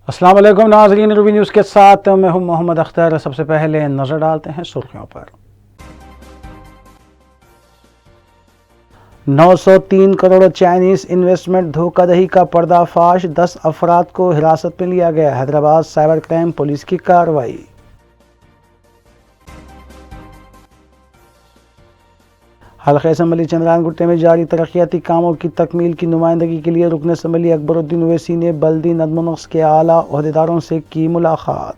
अस्सलाम वालेकुम नाज़रीन, रूबी न्यूज़ के साथ मैं हूं मोहम्मद अख्तर। सबसे पहले नज़र डालते हैं सुर्खियों पर। 903 करोड़ चाइनीज इन्वेस्टमेंट धोखाधड़ी का पर्दाफाश, 10 अफराद को हिरासत में लिया गया। हैदराबाद साइबर क्राइम पुलिस की कार्रवाई। हल्का असम्बली चंद्रायन में जारी तरक्याती कामों की तकमील की नुमाइंदगी के लिए रुकन असम्बली अकबरुद्दीन ओवैसी ने बल्दी नज़्म नक्श के आला ओहदेदारों से की मुलाकात।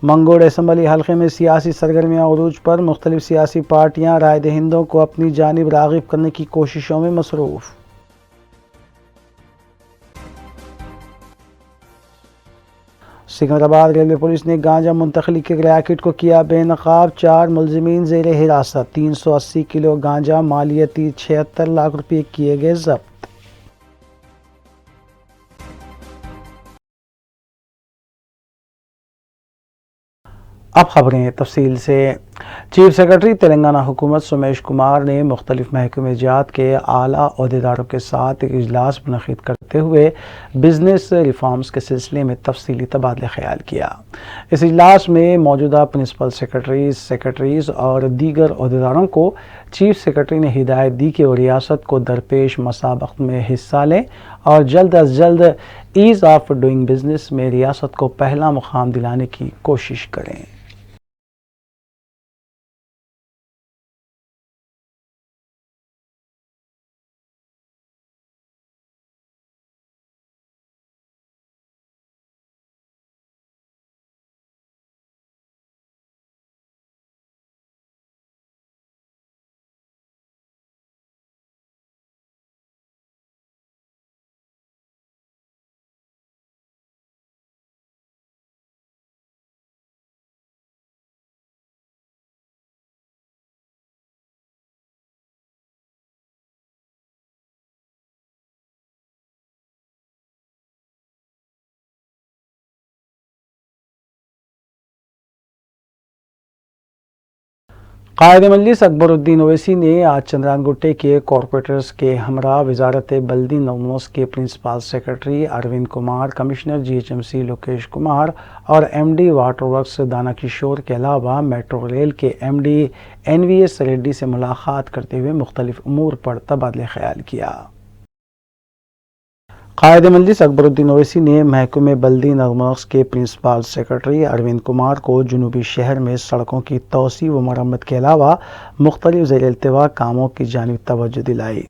मंगोड़ असम्बली हल्के में सियासी सरगर्मियां उरूज पर, मुख्तलिफ सियासी पार्टियां राय दहिंदों को अपनी जानिब राग़िब करने की कोशिशों में मसरूफ़। सिकंदराबाद रेलवे पुलिस ने गांजा मुंतकली के रैकेट को किया बेनकाब, 4 मुलजिमीन ज़ेर हिरासत। 380 किलो गांजा मालियती 76 लाख रुपये किए गए जब्त। अब खबरें तफसील से। चीफ सेक्रेटरी तेलंगाना हुकूमत सोमेश कुमार ने मुख्तलिफ महकमे जात के आला ओहदेदारों के साथ एक इजलास मुनक़िद करते हुए बिजनेस रिफॉर्म्स के सिलसिले में तफसीली तबादला ख्याल किया। इस इजलास में मौजूदा प्रिंसिपल सेक्रेटरीज और दीगर ओहदेदारों को चीफ सेक्रेटरी ने हिदायत दी कि वो रियासत को दरपेश मसाबक़त में हिस्सा लें और जल्द अज जल्द ईज़ ऑफ डूइंग बिजनेस में रियासत को पहला मुकाम दिलाने की कोशिश करें। कायद मजलिस अकबरुद्दीन ओवैसी ने आज चंद्रायन के कॉरपोरेटर्स के हमरा वजारत बल्दी नवमोस के principal secretary Arvind Kumar, commissioner GHMC Lokesh Kumar और MD water works Dana Kishore के अलावा मेट्रो रेल के MD NVS रेड्डी से मुलाकात करते हुए मुख्तलिफ उमूर पर तबादला ख्याल किया। कायद मजलिस अकबरुद्दीन ओवैसी ने महकमे बल्दी नज़्म के प्रिंसिपल सेक्रेटरी अरविंद कुमार को जनूबी शहर में सड़कों की तोसी व मरम्मत के अलावा मुख्तलिफ ज़ेर इल्तिवा कामों की जानिब तवज्जो दिलाई।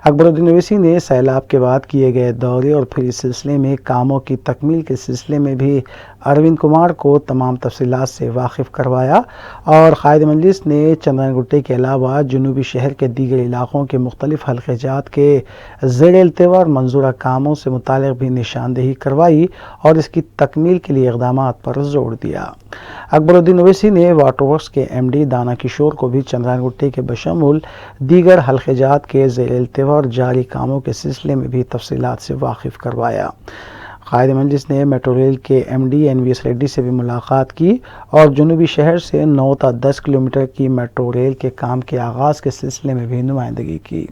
अकबरुद्दीन ओवैसी ने सैलाब के बाद किए गए दौरे और फिर इस सिलसिले में कामों की तकमील के सिलसिले में भी अरविंद कुमार को तमाम तफसीलात से वाकिफ़ करवाया और कायद मजलिस ने चंद्रायन के अलावा जनूबी शहर के दीगर इलाकों के मुख्तलिफ हल्के जात के ज़ेर इल्तिवा और मंजूरा कामों से मुतालिक भी निशानदेही करवाई और इसकी तकमील के लिए इक़दामात पर जोर दिया। अकबरुद्दीन ओवैसी ने वाटर वर्क्स के MD दाना किशोर को भी चंद्रायन के बशमूल दीगर हल्के जात के ज़ेर इल्तिवा और जारी कामों के सिलसिले में भी तफसीलात से वाकिफ़ करवाया। कायद मजलिस ने मेट्रो रेल के MD NVS रेड्डी से भी मुलाकात की और जनूबी शहर से 9 ta 10 किलोमीटर की मेट्रो रेल के काम के आगाज़ के सिलसिले में भी नुमाइंदगी की।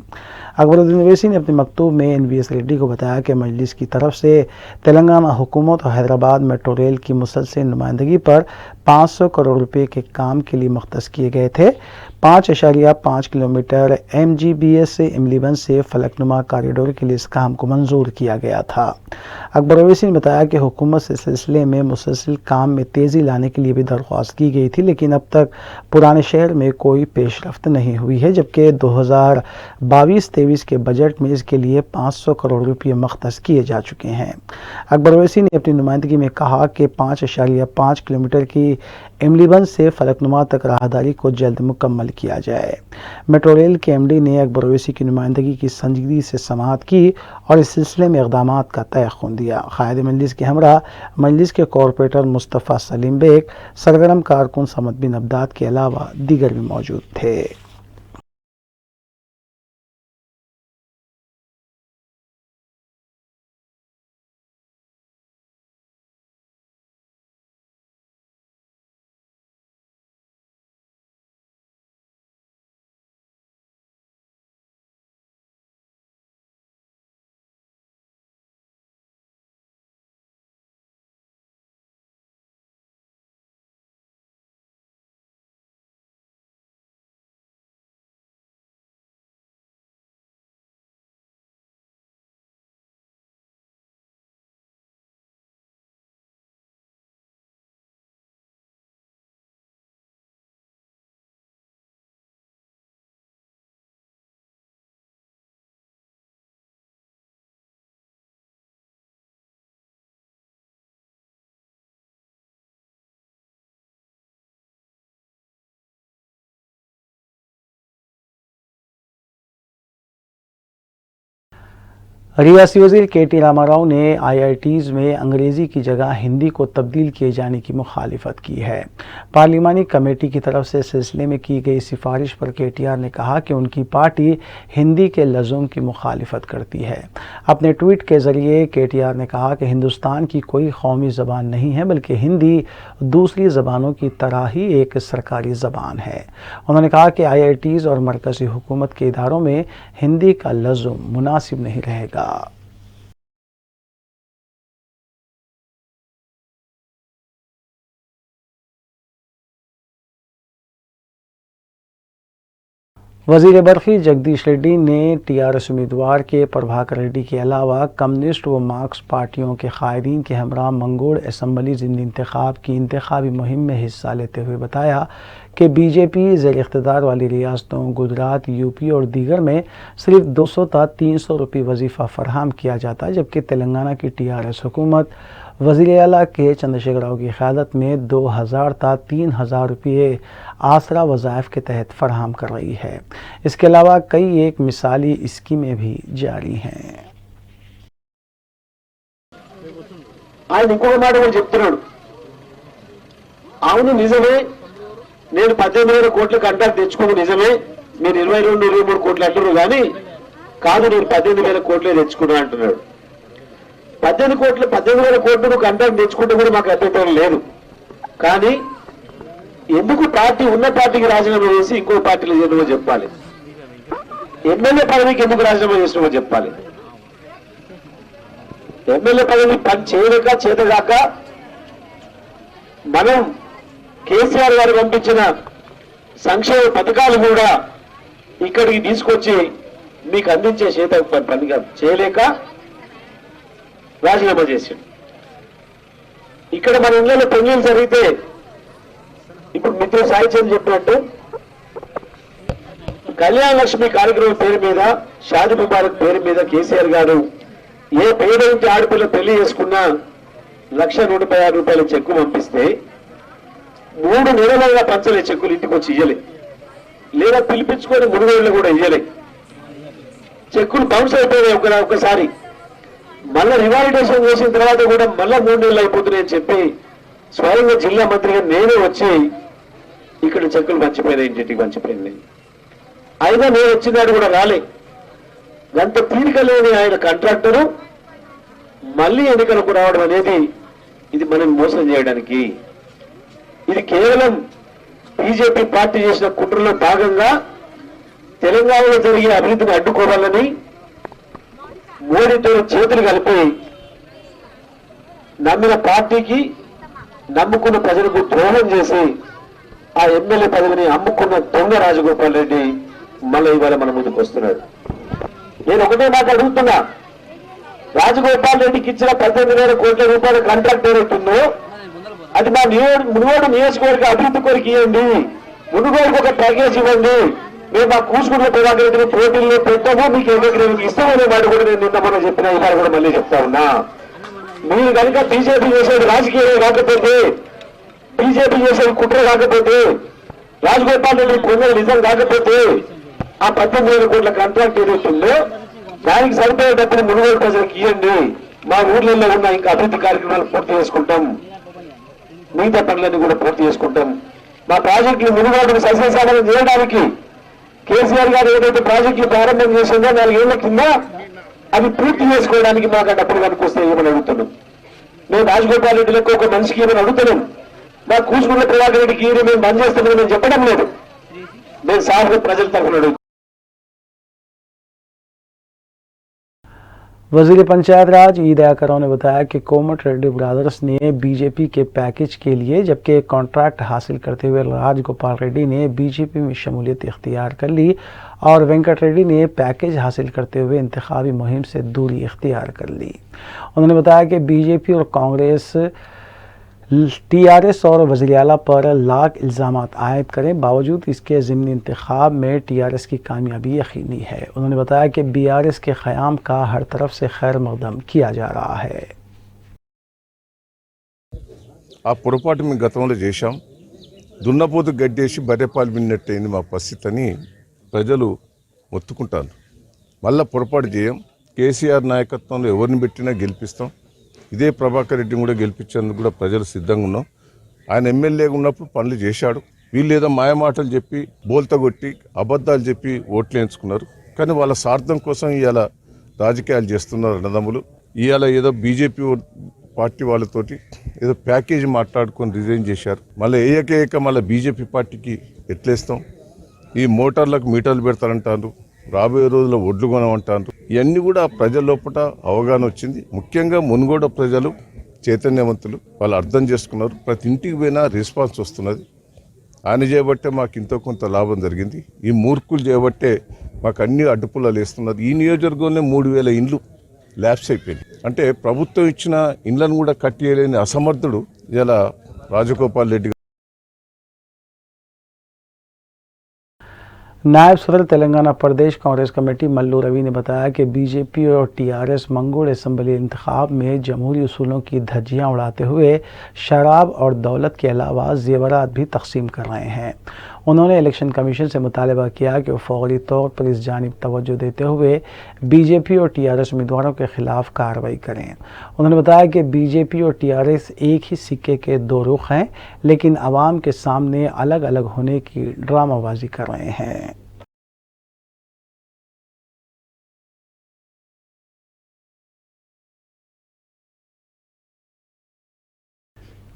अकबरुद्दीन ओवैसी ने अपने मकतूब में NVS रेड्डी को बताया कि मजलिस की तरफ से तेलंगाना हुकूमत और हैदराबाद मेट्रो रेल की मुसलसल नुमाइंदगी पर 500 करोड़ रुपये के काम के लिए मुख्तस किए गए थे। 5.5 किलोमीटर MGBS से इमलीबंद से फलकनुमा कॉरिडोर के लिए इस काम को मंजूर किया गया था। अकबर ओवैसी ने बताया कि हुकूमत से सिलसिले में मुसलसल काम में तेज़ी लाने के लिए भी दरख्वास्त की गई थी, लेकिन अब तक पुराने शहर में कोई पेशरफ्त नहीं हुई है, जबकि 2022-23 के बजट में इसके लिए 500 करोड़ रुपये मख्तस किए जा चुके हैं। अकबर ओवैसी ने अपनी नुमाइंदगी में कहा कि 5.5 किलोमीटर की इमलीबंद से फलकनुमा तक राहदारी को जल्द मुकम्मल किया जाए। मेट्रो रेल के MD ने अकबर ओवैसी की नुमाइंदगी की संजीदगी से समाअत की और इस सिलसिले में इक़दामात का तयक़ुन दिया। कायद मजलिस के हमरा मजलिस के कॉरपोरेटर मुस्तफ़ा सलीम बेग, सरगर्म कारकुन समद बिन अब्दाद के अलावा दीगर भी मौजूद थे। रियासी वज़ीर के.टी. रामाराव ने IITs में अंग्रेज़ी की जगह हिंदी को तब्दील किए जाने की मुखालिफत की है। पार्लिमानी कमेटी की तरफ से इस सिलसिले में की गई सिफारिश पर KTR ने कहा कि उनकी पार्टी हिंदी के लफ्ज़ों की मुखालिफत करती है। अपने ट्वीट के ज़रिए KTR ने कहा कि हिंदुस्तान की कोई कौमी ज़बान नहीं है, बल्कि हिंदी दूसरी ज़बानों की तरह ही एक सरकारी ज़बान है। उन्होंने कहा कि IITs और मरकज़ी हुकूमत के इदारों में हिंदी का लफ्ज़ मुनासिब नहीं रहेगा। वज़ीर बरक़ी जगदीश रेड्डी ने TRS उम्मीदवार के प्रभाकर रेड्डी के अलावा कम्युनिस्ट व मार्क्स पार्टियों के कायदीन के हमरा मंगोड़ असम्बली ज़िमनी इंतखाब की इंतखाबी मुहिम में हिस्सा लेते हुए बताया कि BJP ज़ेर इख्तिदार वाली रियासतों गुजरात, UP और दीगर में सिर्फ 200 ता 300 रुपये वजीफ़ा फराहम किया जाता है, जबकि तेलंगाना की TRS हुकूमत वज़ीर आला के चंद्रशेखर राव की क़यादत में 2000 ता 3000 रुपये आसरा वज़ाइफ के तहत फराहम कर रही है। इसके अलावा कई एक मिसाली स्कीमें भी जारी हैं। ఆయన ఇంకొక మాట కూడా చెప్తున్నాడు. అవును నిజమే, నేను 18,000 కోట్ల కంట్రాక్ట్ తెచ్చుకోను నిజమే, మీరు 22-23 కోట్లు అంటున్నారు కానీ కాదు, నేను 18,000 కోట్లే తెచ్చుకున్నా అంటున్నాడు. 18,000 కోట్లు కంట్రాక్ట్ తెచ్చుకుంటే కూడా మాకు అభ్యంతరం లేదు. కానీ ఎందుకు పార్టీ ఉన్న పార్టీకి రాజీనామా చేసి ఇంకో పార్టీలో చేరడమో చెప్పాలి. ఎమ్మెల్యే పదవికి ఎందుకు రాజీనామా చేసినామో చెప్పాలి. ఎమ్మెల్యే పదవి పని చేయలేక చేతగాక మనం కేసీఆర్ గారు పంపించిన సంక్షేమ పథకాలు కూడా ఇక్కడికి తీసుకొచ్చి మీకు అందించే చేత పనిగా చేయలేక రాజీనామా చేశాడు. ఇక్కడ మన ఇళ్లలో పెళ్లిళ్ళు జరిగితే ఇప్పుడు మిత్రుడు సాయిచంద్ చెప్పినట్టు కళ్యాణ లక్ష్మి కార్యక్రమం పేరు మీద, షాది ముబారక్ పేరు మీద కేసీఆర్ గారు ఏ పేదయింటి ఆడపిల్ల పెళ్లి చేసుకున్నా 1,116 రూపాయల చెక్కు పంపిస్తే 3 నెలలుగా పంచలే చెక్కులు, ఇంటికి వచ్చి ఇయ్యలే, లేదా పిలిపించుకొని మునుగోళ్ళు కూడా ఇయ్యలే. చెక్కులు బౌన్స్ అయిపోయాయి ఒకసారి. మళ్ళా రివాలిడేషన్ చేసిన తర్వాత కూడా మళ్ళా 3 నెలలు అయిపోతున్నాయని చెప్పి స్వయంగా జిల్లా మంత్రిగా నేనే వచ్చి ఇక్కడ చెక్కులు పంచిపోయినాయి, ఇంటికి పంచిపోయింది. అయినా నేను వచ్చినాడు కూడా రాలే. అంత తీరిక లేని ఆయన కాంట్రాక్టరు మళ్ళీ ఎన్నికలకు రావడం అనేది ఇది మనం మోసం చేయడానికి, ఇది కేవలం బీజేపీ పార్టీ చేసిన కుట్రలో భాగంగా తెలంగాణలో జరిగే అభివృద్ధిని అడ్డుకోవాలని మోడీతో చేతులు కలిపి నమ్మిన పార్టీకి, నమ్ముకున్న ప్రజలకు ద్రోహం చేసి ఆ ఎమ్మెల్యే పదవిని అమ్ముకున్న దొంగ రాజగోపాల్ రెడ్డి మళ్ళీ ఇవాళ మన ముందుకు వస్తున్నాడు. నేను ఒకటే మాట అడుగుతున్నా, రాజగోపాల్ రెడ్డికి ఇచ్చిన 18,000 కోట్ల రూపాయల కాంట్రాక్ట్ ఏదైతుందో అది మా మునుగోడు నియోజకవర్గ అభివృద్ధి కొరకు ఇవ్వండి, మునుగోడుకు ఒక ప్యాకేజ్ ఇవ్వండి, మేము మా కూసుకున్న ప్రభాకర్ రెడ్డిని పోటీల్లో పెట్టాము, మీకు ఎవరికి ఇస్తామనే మాట కూడా నేను నిన్న మొన్న చెప్పిన, ఇవాళ కూడా మళ్ళీ చెప్తా ఉన్నా. మీరు కనుక బీజేపీ చేసేది రాజకీయం కాకపోతే, బీజేపీ చేసేది కుట్ర కాకపోతే, రాజగోపాల్ రెడ్డి పొందేది నిజం కాకపోతే ఆ 18,000 కోట్ల కాంట్రాక్ట్ ఏదైతుందో దానికి సరిపోయేటప్పుడు మునుగోడు ప్రజలకు ఇవ్వండి, మా ఊర్లలో ఉన్న ఇంకా అభివృద్ధి కార్యక్రమాలు పూర్తి చేసుకుంటాం, మిగతా పనులన్నీ కూడా పూర్తి చేసుకుంటాం. మా ప్రాజెక్టులు మునుగోడును సస్యశామలం చేయడానికి కేసీఆర్ గారు ఏదైతే ప్రాజెక్టులు ప్రారంభం చేసిందో 4 ఏళ్ల కింద అవి పూర్తి చేసుకోవడానికి మాకు డబ్బులు కనుకొస్తే ఏమని అడుగుతున్నాం. మేము రాజగోపాల్ రెడ్డి లెక్క ఒక మనిషికి ఏమని అడుగుతున్నాం. మా కూసుకున్న ప్రభాకర్ రెడ్డికి మేము బంద్ చేస్తామని మేము చెప్పడం లేదు, మేము సాగుగా ప్రజల తరఫున అడుగుతున్నాం. वज़ीर पंचायत राज ई दयाकराव ने बताया कि कोमट रेड्डी ब्रदर्स ने BJP के पैकेज के लिए जबकि कॉन्ट्रैक्ट हासिल करते हुए राजगोपाल रेड्डी ने BJP में शमूलियत इख्तियार कर ली और वेंकट रेड्डी ने पैकेज हासिल करते हुए इंतखाबी मुहिम से दूरी इख्तियार कर ली। उन्होंने बताया कि BJP और कांग्रेस TRS और वज़ीर आला पर लाख इल्ज़ामात आयद करें, बावजूद इसके ज़िमनी इंतखाब में TRS की कामयाबी यकीनी है। उन्होंने बताया कि BRS के क़याम का हर तरफ से खैर मकदम किया जा रहा है। ఆ పొరపాటు మేము గతంలో చేశాం, దున్నపోతు గడ్డేసి బర్రెపాలు విన్నట్టయింది మా పరిస్థితి అని ప్రజలు మొత్తుకుంటారు. మళ్ళీ పొరపాటు చేయం. కేసీఆర్ నాయకత్వంలో ఎవరిని పెట్టినా గెలిపిస్తాం. ఇదే ప్రభాకర్ రెడ్డిని కూడా గెలిపించేందుకు కూడా ప్రజలు సిద్ధంగా ఉన్నాం. ఆయన ఎమ్మెల్యేగా ఉన్నప్పుడు పనులు చేశాడు. వీళ్ళు ఏదో మాయమాటలు చెప్పి బోల్తా కొట్టి అబద్ధాలు చెప్పి ఓట్లు వేయించుకున్నారు. కానీ వాళ్ళ స్వార్థం కోసం ఇవాళ రాజకీయాలు చేస్తున్నారు అన్నదమ్ములు. ఇవాళ ఏదో బీజేపీ పార్టీ వాళ్ళతోటి ఏదో ప్యాకేజీ మాట్లాడుకొని రిజైన్ చేశారు. మళ్ళీ ఏక మళ్ళీ బీజేపీ పార్టీకి ఎట్లేస్తాం. ఈ మోటార్లకు మీటర్లు పెడతారంటారు, రాబోయే రోజుల్లో ఒడ్లు కొనమంటారు. ఇవన్నీ కూడా ప్రజల లోపల అవగాహన వచ్చింది. ముఖ్యంగా మునుగోడ ప్రజలు చైతన్యవంతులు, వాళ్ళు అర్థం చేసుకున్నారు. ప్రతి ఇంటికి పోయినా రెస్పాన్స్ వస్తున్నది. ఆయన చేయబట్టే మాకు ఇంతో కొంత లాభం జరిగింది. ఈ మూర్ఖులు చేయబట్టే మాకు అన్ని అడ్డుపుల్లలు వేస్తున్నారు. ఈ నియోజకవర్గంలో 3000 ఇండ్లు ల్యాబ్స్ అయిపోయింది. అంటే ప్రభుత్వం ఇచ్చిన ఇండ్లను కూడా కట్టేయలేని అసమర్థుడు ఇలా రాజగోపాల్ రెడ్డి. नायब सदर तेलंगाना प्रदेश कांग्रेस कमेटी मल्लू रवि ने बताया कि बीजेपी और टीआरएस मंगोड़ असम्बली इंतखाब में जमहूरी उसूलों की धज्जियां उड़ाते हुए शराब और दौलत के अलावा जेवरात भी तकसीम कर रहे हैं। उन्होंने इलेक्शन कमीशन से मुतालबा किया कि वो फौरी तौर पर इस जानिब तवज्जो देते हुए बीजेपी और टीआरएस उम्मीदवारों के खिलाफ कार्रवाई करें। उन्होंने बताया कि बीजेपी और टीआरएस एक ही सिक्के के दो रुख हैं, लेकिन आवाम के सामने अलग अलग होने की ड्रामाबाजी कर रहे हैं।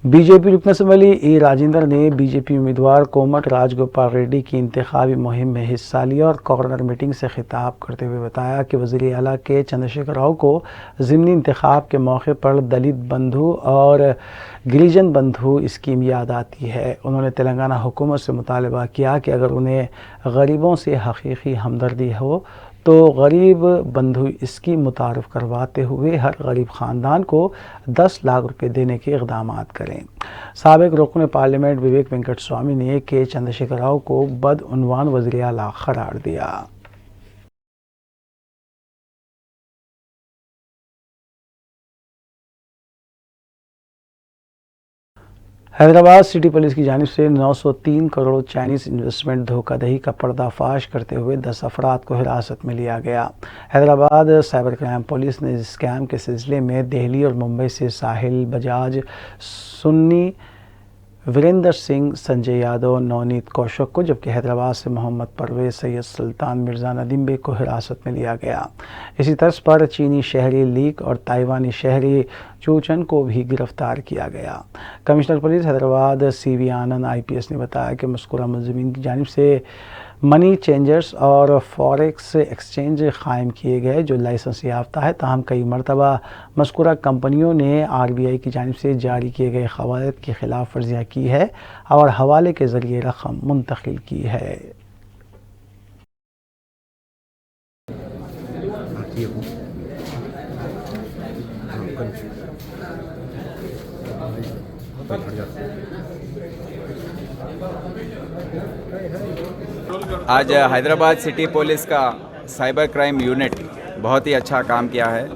बीजेपी रुकन असम्बली ए राजेंद्र ने बीजेपी उम्मीदवार कोमट राजगोपाल रेड्डी की इंतखाबी मुहिम में हिस्सा लिया और कॉर्नर मीटिंग से खिताब करते हुए बताया कि वज़ीर आला के चंद्रशेखर राव को ज़िमनी इंतखाब के मौके पर दलित बंधु और गिरिजन बंधु स्कीम याद आती है। उन्होंने तेलंगाना हुकूमत से मुतालबा किया कि अगर उन्हें गरीबों से हकीकी हमदर्दी हो तो गरीब बंधु स्कीम मुतारफ़ करवाते हुए हर गरीब ख़ानदान को 10 लाख रुपए देने के इक़दाम करें। साबिक़ रुकन पार्लियामेंट विवेक वेंकट स्वामी ने के चंद्रशेखर राव को बदउनवान वज़ीर आला करार दिया। हैदराबाद सिटी पुलिस की जानिब से 903 करोड़ चाइनीज़ इन्वेस्टमेंट धोखाधड़ी का पर्दाफाश करते हुए 10 अफराद को हिरासत में लिया गया। हैदराबाद साइबर क्राइम पुलिस ने इस स्कैम के सिलसिले में दिल्ली और मुंबई से साहिल बजाज, सुन्नी, वीरेंद्र सिंह, संजय यादव, नवनीत कौशक को, जबकि हैदराबाद से मोहम्मद परवेज, सैयद सुल्तान, मिर्ज़ा नदीम बेग को हिरासत में लिया गया। इसी तर्ज पर चीनी शहरी लीक और ताइवानी शहरी चूचन को भी गिरफ्तार किया गया। कमिश्नर पुलिस हैदराबाद CV आनंद IPS ने बताया कि मज़कूरा मुलज़िमीन की जानिब से मनी चेंजर्स और फॉरेक्स एक्सचेंज कायम किए गए जो लाइसेंस याफ्ता है, ताहम कई मरतबा मज़कूरा कंपनियों ने RBI की जानिब से जारी किए गए क़वायद की खिलाफ वर्जियाँ की है और हवाले के ज़रिए रकम मुंतकिल की है। आज हैदराबाद सिटी पुलिस का साइबर क्राइम यूनिट बहुत ही अच्छा काम किया है।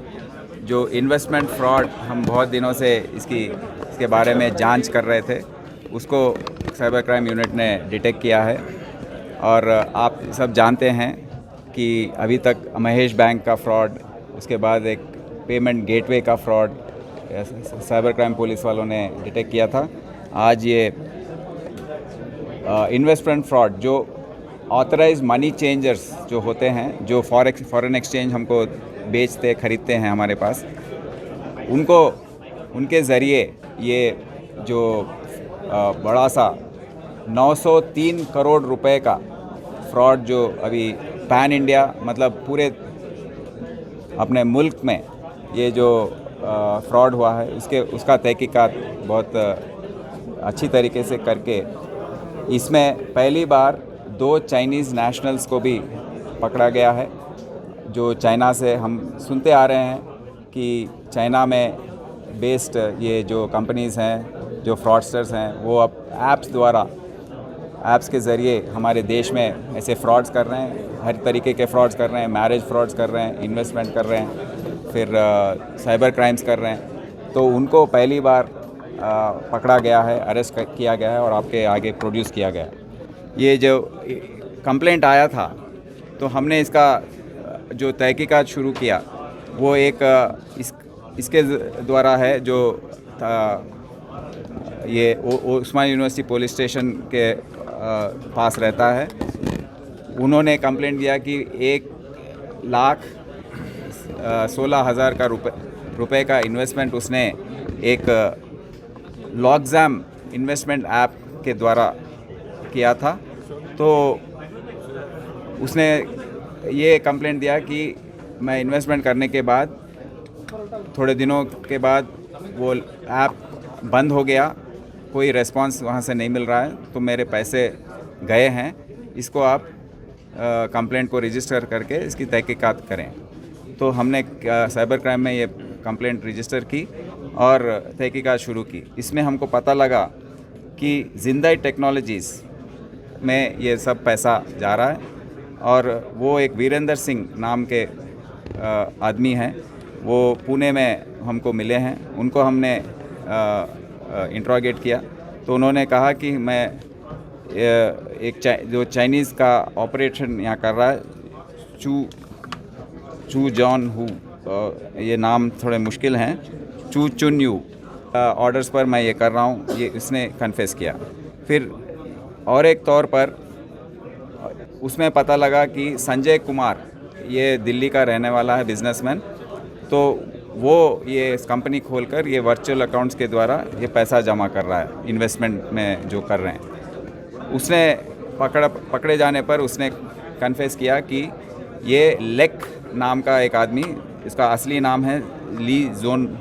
जो इन्वेस्टमेंट फ्रॉड हम बहुत दिनों से इसके बारे में जांच कर रहे थे, उसको साइबर क्राइम यूनिट ने डिटेक्ट किया है। और आप सब जानते हैं कि अभी तक महेश बैंक का फ्रॉड, उसके बाद एक पेमेंट गेटवे का फ्रॉड साइबर क्राइम पुलिस वालों ने डिटेक्ट किया था। आज ये इन्वेस्टमेंट फ्रॉड जो ऑथराइज मनी चेंजर्स जो होते हैं, जो फॉरेन एक्सचेंज हमको बेचते खरीदते हैं हमारे पास, उनके ज़रिए ये जो बड़ा सा 903 करोड़ रुपए का फ्रॉड जो अभी पैन इंडिया मतलब पूरे अपने मुल्क में ये जो फ्रॉड हुआ है उसका तहकीकात बहुत अच्छी तरीके से करके इसमें पहली बार 2 चाइनीज़ नेशनल्स को भी पकड़ा गया है। जो चाइना से हम सुनते आ रहे हैं कि चाइना में बेस्ड ये जो कंपनीज़ हैं, जो फ्रॉडस्टर्स हैं, वो अब ऐप्स के ज़रिए हमारे देश में ऐसे फ्रॉड्स कर रहे हैं, हर तरीके के फ्रॉड्स कर रहे हैं, मैरिज फ्रॉड्स कर रहे हैं, इन्वेस्टमेंट कर रहे हैं, फिर साइबर क्राइम्स कर रहे हैं। तो उनको पहली बार पकड़ा गया है, अरेस्ट किया गया है और आपके आगे प्रोड्यूस किया गया है। ये जो कंप्लेंट आया था तो हमने इसका जो तहकीकात शुरू किया वो एक इसके द्वारा है जो ये उस्मान यूनिवर्सिटी पुलिस स्टेशन के पास रहता है। उन्होंने कंप्लेंट किया कि 1,16,000 का रुपए का इन्वेस्टमेंट उसने एक लॉगजैम इन्वेस्टमेंट ऐप के द्वारा किया था। तो उसने ये कंप्लेंट दिया कि मैं इन्वेस्टमेंट करने के बाद थोड़े दिनों के बाद वो ऐप बंद हो गया, कोई रेस्पॉन्स वहाँ से नहीं मिल रहा है, तो मेरे पैसे गए हैं। इसको आप कंप्लेंट को रजिस्टर करके इसकी तहकीकात करें। तो हमने साइबर क्राइम में ये कंप्लेंट रजिस्टर की और तहकीकात शुरू की। इसमें हमको पता लगा कि जिंदाई टेक्नोलॉजीज़ में ये सब पैसा जा रहा है और वो एक वीरेंद्र सिंह नाम के आदमी हैं, वो पुणे में हमको मिले हैं। उनको हमने इंट्रोगेट किया तो उन्होंने कहा कि मैं जो चाइनीज़ का ऑपरेशन यहाँ कर रहा है, चू जॉन हू, ये नाम थोड़े मुश्किल हैं, चू चुन यू ऑर्डर्स पर मैं ये कर रहा हूँ, ये इसने कन्फेस किया। फिर और एक तौर पर उसमें पता लगा कि संजय कुमार ये दिल्ली का रहने वाला है, बिजनेसमैन, तो वो ये कंपनी खोलकर ये वर्चुअल अकाउंट्स के द्वारा ये पैसा जमा कर रहा है, इन्वेस्टमेंट में जो कर रहे हैं। उसने पकड़े जाने पर उसने कन्फेस किया कि ये लेक नाम का एक आदमी, इसका असली नाम है ली जॉन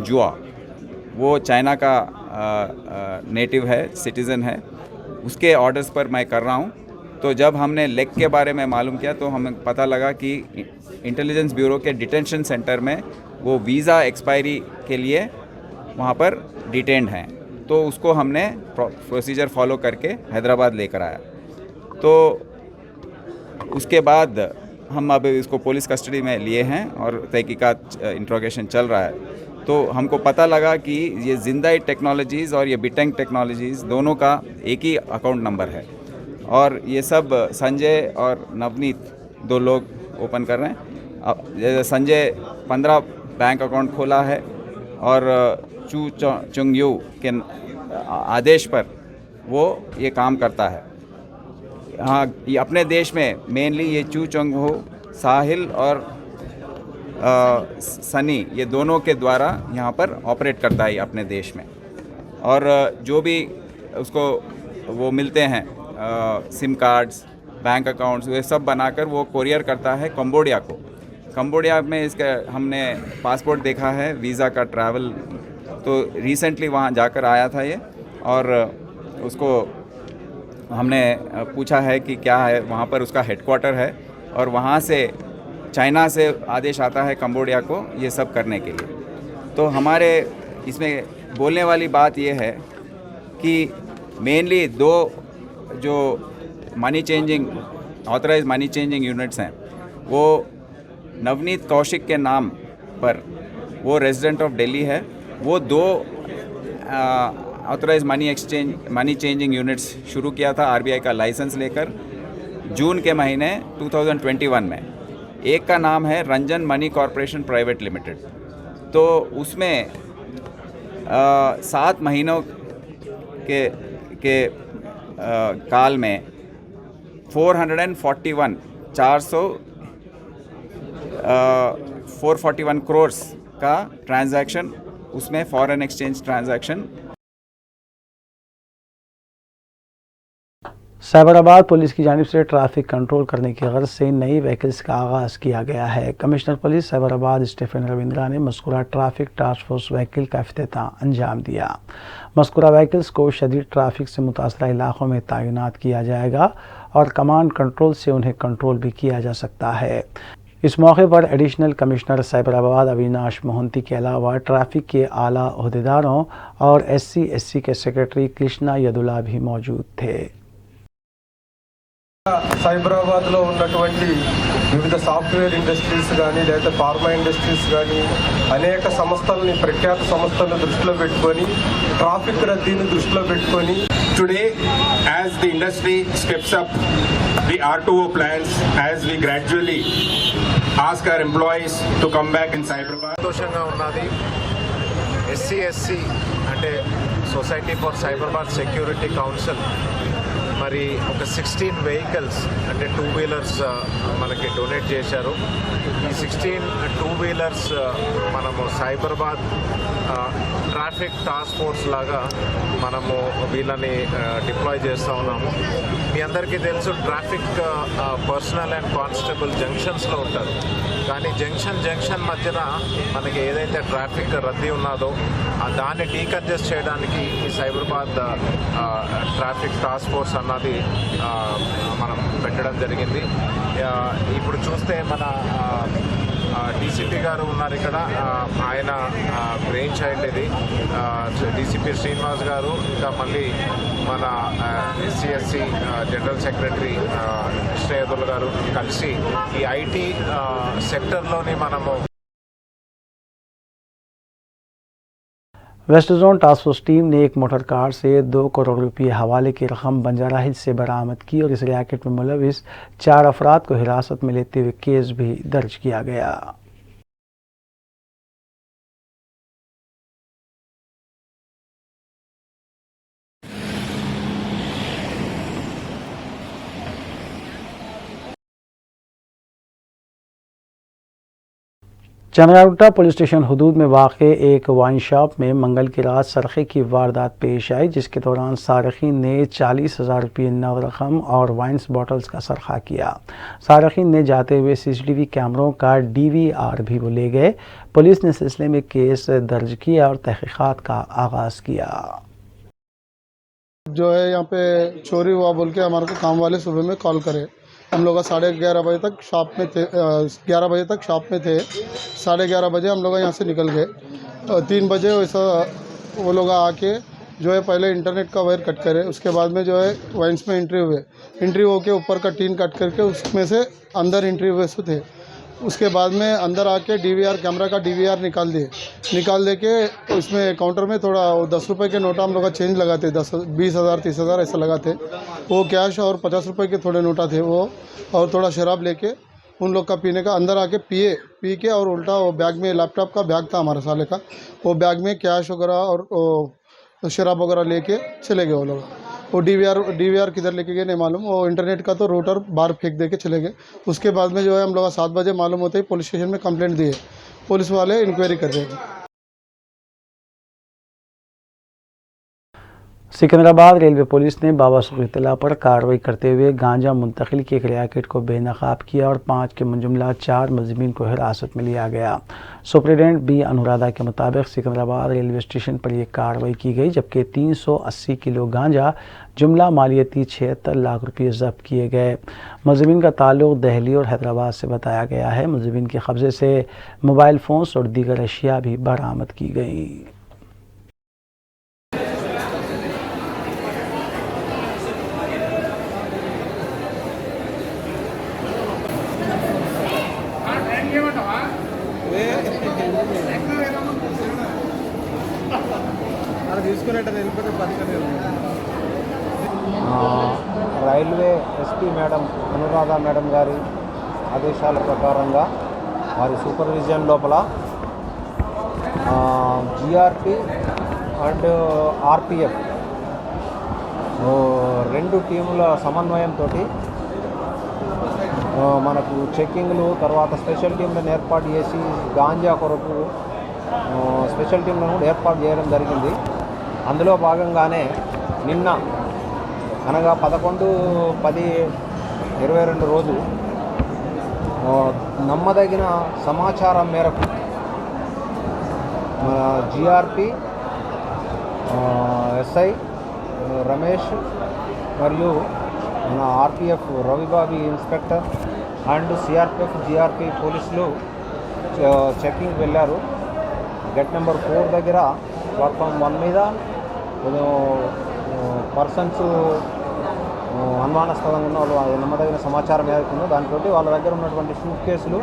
जुआ, वो चाइना का नेटिव है, सिटीज़न है, उसके ऑर्डर्स पर मैं कर रहा हूँ। तो जब हमने लेक के बारे में मालूम किया तो हमें पता लगा कि इंटेलिजेंस ब्यूरो के डिटेंशन सेंटर में वो वीज़ा एक्सपायरी के लिए वहाँ पर डिटेंड हैं। तो उसको हमने प्रोसीजर फॉलो करके हैदराबाद लेकर आया। तो उसके बाद हम अब इसको पुलिस कस्टडी में लिए हैं और तहकीकात इंट्रोगेशन चल रहा है। तो हमको पता लगा कि ये जिंदाई टेक्नोलॉजीज़ और ये बिटेंग टेक्नोलॉजीज़ दोनों का एक ही अकाउंट नंबर है और ये सब संजय और नवनीत दो लोग ओपन कर रहे हैं। जैसे संजय 15 बैंक अकाउंट खोला है और चू चुंग यू के आदेश पर वो ये काम करता है। हाँ, ये अपने देश में मेनली ये चू चुंग हो, साहिल और सनी, ये दोनों के द्वारा यहाँ पर ऑपरेट करता है अपने देश में। और जो भी उसको वो मिलते हैं सिम कार्ड्स, बैंक अकाउंट्स, वे सब बनाकर वो कोरियर करता है कंबोडिया को। कंबोडिया में इसका हमने पासपोर्ट देखा है, वीज़ा का ट्रैवल, तो रिसेंटली वहाँ जाकर आया था ये, और उसको हमने पूछा है कि क्या है, वहाँ पर उसका हेडक्वार्टर है और वहाँ से चाइना से आदेश आता है कंबोडिया को ये सब करने के लिए। तो हमारे इसमें बोलने वाली बात ये है कि मेनली दो जो money changing authorise money changing units हैं, वो नवनीत कौशिक के नाम पर, वो रेजिडेंट ऑफ दिल्ली है, वो दो ऑथराइज मनी चेंजिंग यूनिट्स शुरू किया था आरबीआई का लाइसेंस लेकर जून के महीने 2021 में। एक का नाम है Ranjan money corporation private limited. तो उसमें 7 महीनों के काल में 441 करोड़ का ट्रांजैक्शन, उसमें foreign exchange transaction. Cyberabad police की जानिब से ट्रैफिक कंट्रोल करने की गर्ज से नई व्हीकल्स का आगाज़ किया गया है। Commissioner police Cyberabad Stephen Ravindra ने मज़कूरा ट्रैफिक टास्क फोर्स व्हीकल का इफ्तिताह अंजाम दिया। मज़कूरा व्हीकल्स को शदीद ट्रैफिक से मुतासरा इलाक़ों में तैनात किया जाएगा और कमांड कंट्रोल से उन्हें कंट्रोल भी किया जा सकता है। इस मौके पर एडिशनल कमिश्नर साइबराबाद अविनाश मोहंती के अलावा ट्रैफिक के आला ओहदेदारों और SC/SC के सेक्रेटरी कृष्णा यदुला भी मौजूद थे। సైబరాబాద్లో ఉన్నటువంటి వివిధ సాఫ్ట్వేర్ ఇండస్ట్రీస్ కానీ లేదా ఫార్మా ఇండస్ట్రీస్ కానీ అనేక సంస్థలని, ప్రఖ్యాత సంస్థలను దృష్టిలో పెట్టుకొని ట్రాఫిక్ రద్దీని దృష్టిలో పెట్టుకొని Today, as the industry steps up the R2O plans, as we gradually ask our employees to come back in Cyberabad. సంతోషంగా ఉన్నది. SCSC అంటే society for Cyberabad security council మరి ఒక 16 వెహికల్స్ అంటే 2 వీలర్స్ మనకి డొనేట్ చేశారు. ఈ 16 2 వీలర్స్ మనము సైబరాబాద్ ట్రాఫిక్ టాస్క్ ఫోర్స్ లాగా మనము వీళ్ళని డిప్లాయ్ చేస్తూ ఉన్నాము. మీ అందరికీ తెలుసు ట్రాఫిక్ పర్సనల్ అండ్ కానిస్టేబుల్ జంక్షన్స్లో ఉంటారు. కానీ జంక్షన్ మధ్యన మనకి ఏదైతే ట్రాఫిక్ రద్దీ ఉన్నదో దాన్ని డీకంజెస్ట్ చేయడానికి ఈ సైబరాబాద్ ట్రాఫిక్ టాస్క్ ఫోర్స్ అన్నది మనం పెట్టడం జరిగింది. ఇప్పుడు చూస్తే మన డీసీపీ గారు ఉన్నారు ఇక్కడ. ఆయన బ్రెయిన్ చైల్డ్ ఇది. డీసీపీ శ్రీనివాస్ గారు, ఇంకా మళ్ళీ మన SCSC జనరల్ సెక్రటరీ శ్రేయదుల్ గారు కలిసి ఈ IT సెక్టర్లోని మనము west zone task force team ने एक मोटर कार से 2 करोड़ रुपये हवाले की रकम बंजारा हिल्स से बरामद की और इस रैकेट में मुलविस 4 अफराद को हिरासत में लेते हुए केस भी दर्ज किया गया। चनरागुट्टा पुलिस स्टेशन हदूद में वाक़े एक वाइन शॉप में मंगल की रात सरखे की वारदात पेश आई, जिसके दौरान सारखीन ने 40,000 रुपये नगद रकम और वाइन्स बॉटल्स का सरखा किया। सारखीन ने जाते हुए CCTV कैमरों का DVR भी वो ले गए। पुलिस ने सिलसिले में केस दर्ज किया और तहकीकात का आगाज़ किया। जो है यहाँ पे चोरी हुआ बोल के हमारे को काम वाले सुबह में कॉल करे। हम लोग 11:30 बजे तक शॉप में थे, 11 बजे तक शॉप में थे। 11:30 बजे हम लोग यहाँ से निकल गए। 3 बजे वैसा वो लोग आके जो है पहले इंटरनेट का वायर कट करे, उसके बाद में जो है वाइन्स में एंट्री हुए। एंट्री होके ऊपर का टीन कट करके उसमें से अंदर एंट्री हुए थे। उसके बाद में अंदर आके DVR कैमरा का DVR निकाल दे के उसमें काउंटर में थोड़ा 10 रुपये के नोटा हम लोग का चेंज लगाते, 10, 20,000, 30,000 ऐसा लगाते। वो कैश और 50 रुपये के थोड़े नोटा थे वो, और थोड़ा शराब लेके उन लोग का पीने का अंदर आके पी के और उल्टा वो बैग में लैपटॉप का बैग था हमारे साले का, वो बैग में कैश वगैरह और शराब वगैरह लेके चले गए वो लोग। वो DVR किधर लेके गए नहीं मालूम। वो इंटरनेट का तो रूटर बाहर फेंक दे के चले गए। उसके बाद में जो है हम लोग 7 बजे मालूम होते ही पुलिस स्टेशन में कंप्लेंट दिए। पुलिस वाले इंक्वायरी कर रहे हैं। सिकंदराबाद रेलवे पुलिस ने बावसूख इत्तला पर कार्रवाई करते हुए गांजा मुंतकिल के एक रैकेट को बेनकाब किया और 5 के मुंजमला 4 मुलजिमीन को हिरासत में लिया गया। सुप्रिटेंडेंट B अनुराधा के मुताबिक सिकंदराबाद रेलवे स्टेशन पर यह कार्रवाई की गई, जबकि 380 किलो गांजा जुमला मालियती 76 लाख रुपये जब्त किए गए। मुलजिमीन का ताल्लुक दिल्ली और हैदराबाद से बताया गया है। मुलजिमीन के कब्जे से मोबाइल फ़ोन्स और दीगर अशिया भी बरामद की गई। Railway SP madam Anuradha madam గారి ఆదేశాల ప్రకారంగా వారి సూపర్విజన్ లోపల GRP అండ్ RPF 2 టీముల సమన్వయంతో మనకు చెక్కింగ్లు తర్వాత స్పెషల్ టీంలను ఏర్పాటు చేసి గాంజా కొరకు స్పెషల్ టీంలను కూడా ఏర్పాటు చేయడం జరిగింది. అందులో భాగంగానే నిన్న అనగా 11/10/22 రోజు నమ్మదగిన సమాచారం మేరకు GRP SI రమేష్ మరియు మన RPF రవిబాబీ ఇన్స్పెక్టర్ అండ్ CRPF GRP పోలీసులు చెక్కింగ్ వెళ్ళారు. గేట్ నెంబర్ 4 దగ్గర ప్లాట్ఫామ్ 1 మీద పర్సన్స్ అనుమానాస్పదంగా ఉన్న వాళ్ళు నమ్మదగిన సమాచారం ఏదైతుందో దాంతో వాళ్ళ దగ్గర ఉన్నటువంటి సూట్ కేసులు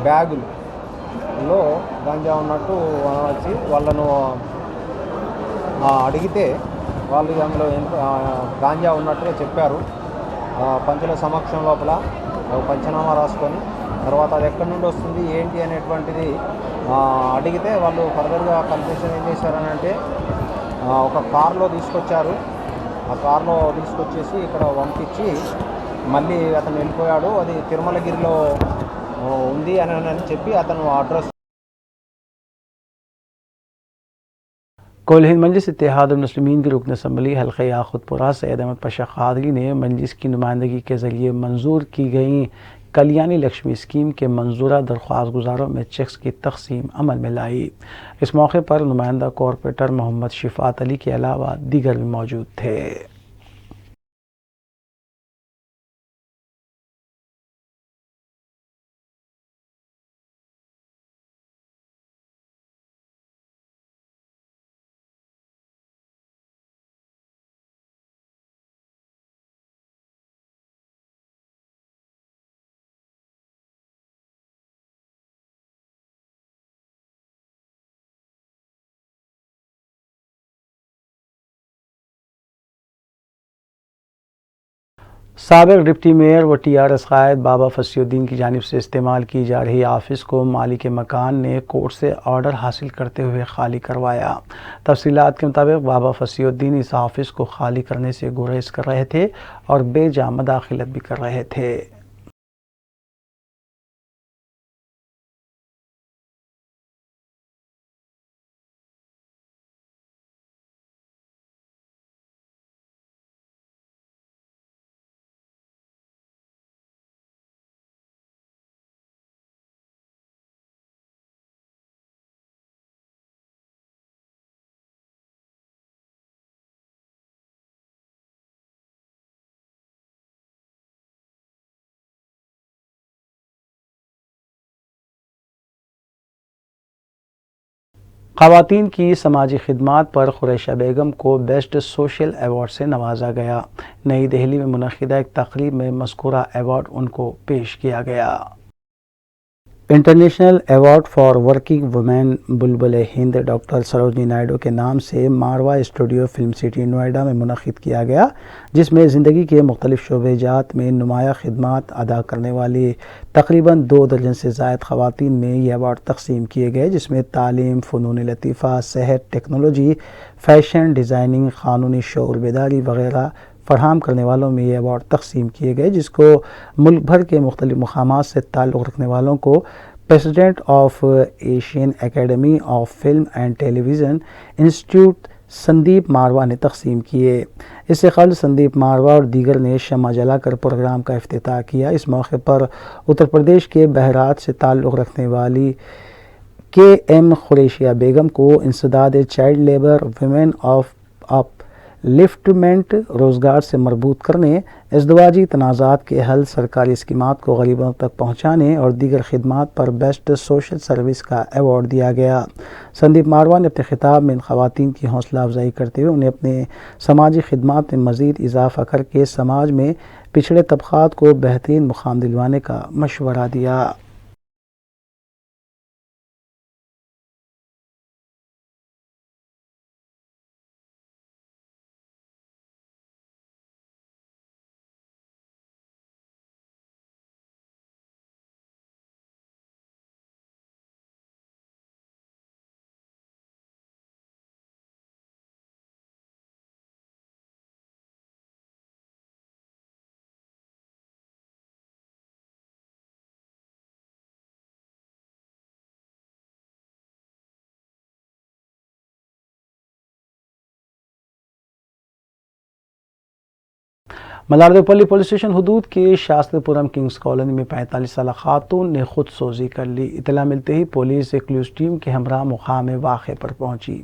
బ్యాగులలో గాంజా ఉన్నట్టు వచ్చి వాళ్ళను అడిగితే వాళ్ళు అందులో గాంజా ఉన్నట్టుగా చెప్పారు. పంచుల సమక్షం లోపల ఒక పంచనామా రాసుకొని తర్వాత అది ఎక్కడి నుండి వస్తుంది ఏంటి అనేటువంటిది అడిగితే వాళ్ళు ఫర్దర్గా కన్ఫ్యూషన్ ఏం చేశారని అంటే ఒక కార్లో తీసుకొచ్చారు. ఆ కార్లో తీసుకొచ్చేసి ఇక్కడ పంపించి మళ్ళీ అతను వెళ్ళిపోయాడు. అది తిరుమలగిరిలో ఉంది అని చెప్పి అతను అడ్రస్ कोल हिंद मजलिस इत्तेहादुल मुस्लिमीन की रुकन असम्बली हल्क़े याक़ूतपुरा सैयद अहमद पाशा क़ादरी ने मजलिस की नुमाइंदगी के ज़रिए मंजूर की गई कल्याणी लक्ष्मी स्कीम के मंजूरा दरख्वास्त गुजारों में चेक्स की तकसीम अमल में लाई। इस मौके पर नुमाइंदा कॉरपोरेटर मोहम्मद शिफात अली के अलावा दीगर भी मौजूद थे। साबिक़ डिप्टी मेयर व TRS कायद बाबा फसीउद्दीन की जानिब से इस्तेमाल की जा रही ऑफिस को मालिक मकान ने कोर्ट से ऑर्डर हासिल करते हुए खाली करवाया। तफसीलात के मुताबिक बाबा फसीउद्दीन इस ऑफिस को खाली करने से गुरेज कर रहे थे और बेजा मदाखिलत भी कर रहे थे। ख़वातीन की समाजी खिदमात पर खुरैशा बेगम को बेस्ट सोशल अवार्ड से नवाजा गया। नई दिल्ली में मुनक़िदा एक तक़रीब में मज़कूरा अवार्ड उनको पेश किया गया। International award for working women Bulbul Hind doctor Sarojini Naidu के नाम से मारवा स्टूडियो फिल्म सिटी नोएडा में मुनक़िद किया गया, जिसमें ज़िंदगी के मुख्तलिफ़ शोबेजात में नुमाया खिदमात अदा करने वाली तकरीबन 2 दर्जन से ज़ायद ख़वातीन में ये अवार्ड तकसीम किए गए, जिसमें तालीम, फ़नून लतीफ़ा, सेहत, टेक्नोलॉजी, फ़ैशन, डिज़ाइनिंग, क़ानूनी शऊर बेदारी वगैरह फ़राहम करने वालों में ये अवार्ड तकसीम किए गए, जिसको मुल्क भर के मुख्तलिफ़ मकामात से ताल्लुक़ रखने वालों को president of Asian academy of film and television institute Sandeep Marwah ने तकसीम किए। इससे कबल संदीप मारवा और दीगर ने शमा जलाकर प्रोग्राम का इफ्तिताह किया। इस मौके पर उत्तर प्रदेश के बहरात से ताल्लुक़ रखने वाली KM खुरैशिया बेगम को इंसदाद child labour, women of upliftment, रोज़गार से मरबूत करने, इज़दवाजी तनाज़ात के हल, सरकारी स्कीमात को गरीबों तक पहुँचाने और दीगर खिदमात पर बेस्ट सोशल सर्विस का अवार्ड दिया गया। संदीप मारवा ने अपने खिताब में इन ख़वातीन की हौसला अफजाई करते हुए उन्हें अपने समाजी खिदमात में मज़ीद इजाफ़ा करके समाज में पिछड़े तबक़ात को बेहतरीन मुक़ाम दिलवाने का मशवरा दिया। मलारदेपल्ली पुलिस स्टेशन हदूद के शास्त्रीपुरम किंग्स कॉलोनी में 45 साल खातून ने खुद सोजी कर ली। इतला मिलते ही पुलिस एक क्लूज टीम के हमरा मुकाम वाक़े पर पहुंची।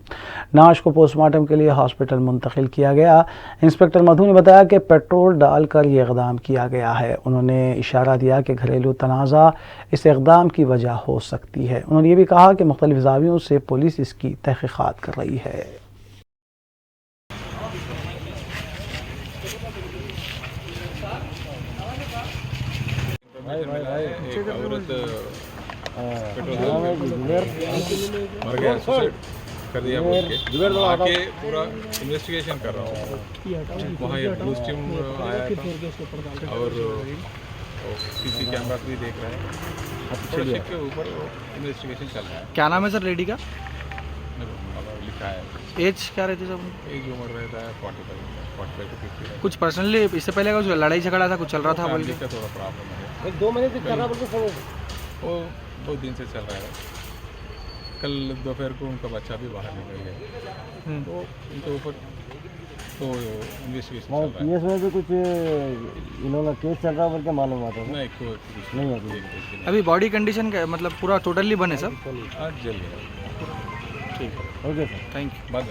नाश को पोस्टमार्टम के लिए हॉस्पिटल मुंतकिल किया गया। इंस्पेक्टर मधु ने बताया कि पेट्रोल डालकर ये इक़दाम किया गया है। उन्होंने इशारा दिया कि घरेलू तनाज़ा इस इक़दाम की वजह हो सकती है। उन्होंने ये भी कहा कि मुख्तलिफ़ ज़ावियों से पुलिस इसकी तहक़ीक़ात कर रही है। एक औरत मर गया, सुसाइड कर दिया बोल के आके पूरा इन्वेस्टिगेशन कर रहा हूँ। वहाँ एक पुलिस टीम आया था और और सीसी कैमरा भी देख रहे हैं। चलिए। के ऊपर इन्वेस्टिगेशन चल रहा है। क्या नाम है सर लेडी का? लिखा है एज क्या रहती है सर? एज उम्र रहता है 45 to 50। कुछ पर्सनली इससे पहले कुछ लड़ाई झगड़ा था, कुछ चल रहा था बोल फैमिली के? का थोड़ा प्रॉब्लम है। 2 महीने से कर रहा बोल के वो 2 दिन से चल रहा है। कल दोपहर को उनका बच्चा भी बाहर निकल गया, तो उनके ऊपर तो इन्वेस्टिगेशन चल रहा है। पीएस में भी कुछ इन्होंने केस चल रहा बोल के मालूम हुआ था। नहीं कोई नहीं है अभी। अभी बॉडी कंडीशन क्या है, मतलब पूरा टोटली बने सर? आज जल गया। ठीक है, ओके सर, थैंक यू। बाद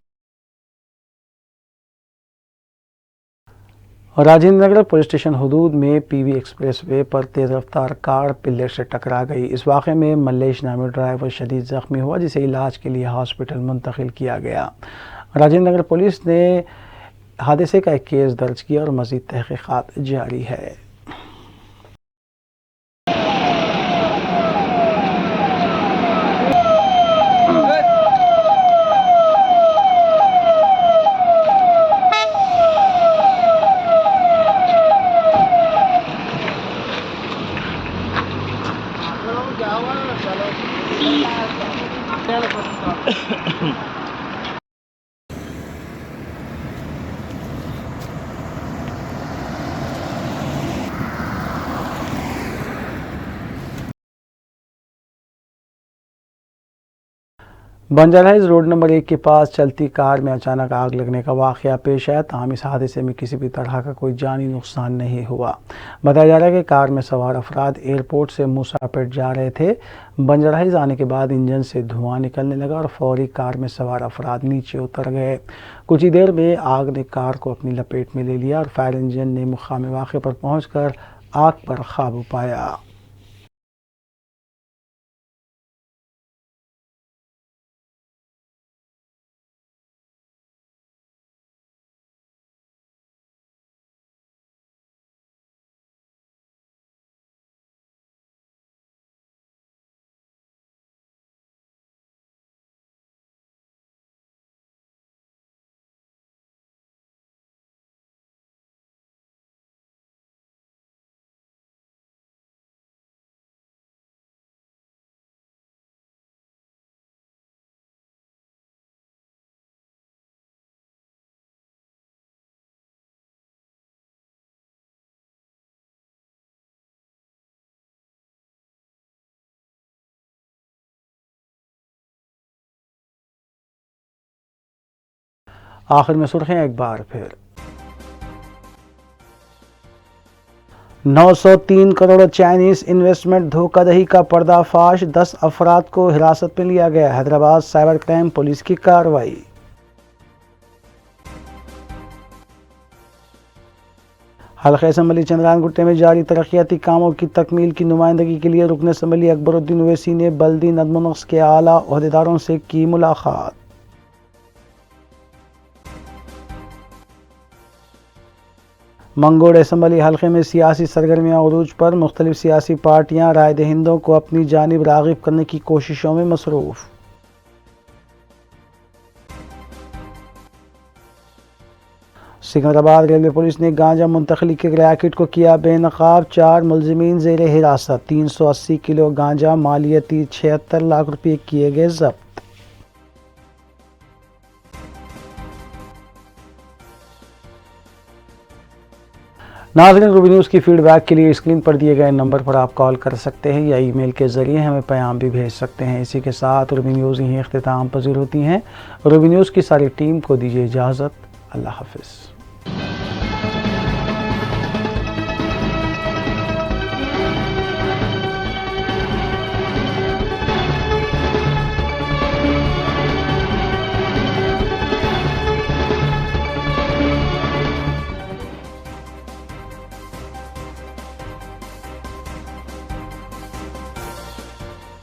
राजेंद्र नगर पुलिस स्टेशन हदूद में पीवी एक्सप्रेसवे पर तेज़ रफ्तार कार पिलर से टकरा गई। इस वाक़े में मल्लेश नामी ड्राइवर शदीद ज़ख्मी हुआ, जिसे इलाज के लिए हॉस्पिटल मुंतकिल किया गया। राजेंद्र नगर पुलिस ने हादसे का एक केस दर्ज किया और मज़ीद तहक़ीक़ात जारी है। बंजाराइज रोड नंबर 1 के पास चलती कार में अचानक आग लगने का वाक़या पेश आया। ताहम इस हादसे में किसी भी तरह का कोई जानी नुकसान नहीं हुआ। बताया जा रहा है कि कार में सवार अफराद एयरपोर्ट से मूसापेट जा रहे थे। बंजाराइज आने के बाद इंजन से धुआं निकलने लगा और फौरी कार में सवार अफराद नीचे उतर गए। कुछ ही देर में आग ने कार को अपनी लपेट में ले लिया और फायर इंजन ने मुकाम वाक़े पर पहुँचकर आग पर काबू पाया। आखिर में सुर्खियां एक बार फिर। 903 करोड़ चाइनीज इन्वेस्टमेंट धोखाधड़ी का पर्दाफाश, 10 अफराद को हिरासत में लिया गया। हैदराबाद साइबर क्राइम पुलिस की कार्रवाई। हल्का असम्बली चंद्रायनगुट्टे में जारी तरक्याती कामों की तकमील की नुमाइंदगी के लिए रुकन असम्बली अकबरुद्दीन ओवैसी ने बल्दी नज़्म नक्श के आला ओहदेदारों से की मुलाकात। मंगोड़ असम्बली हल्के में सियासी सरगर्मियां उरूज पर, मुख्तलिफ सियासी पार्टियां राय दहिंदों को अपनी जानिब राग़िब करने की कोशिशों में मसरूफ़। सिकंदराबाद रेलवे पुलिस ने गांजा मुंतकली के रैकेट को किया बेनकाब, 4 मुलजिमीन ज़ेर हिरासत। 380 किलो गांजा मालियती 76 लाख रुपये किए गए जब्त। नाज़रीन, रूबी न्यूज़ की फीडबैक के लिए स्क्रीन पर दिए गए नंबर पर आप कॉल कर सकते हैं या ईमेल के ज़रिए हमें पैगाम भी भेज सकते हैं। इसी के साथ रूबी न्यूज़ यहीं इख्तिताम पज़ीर होती हैं। रूबी न्यूज़ की सारी टीम को दीजिए इजाज़त। अल्लाह हाफ़िज़।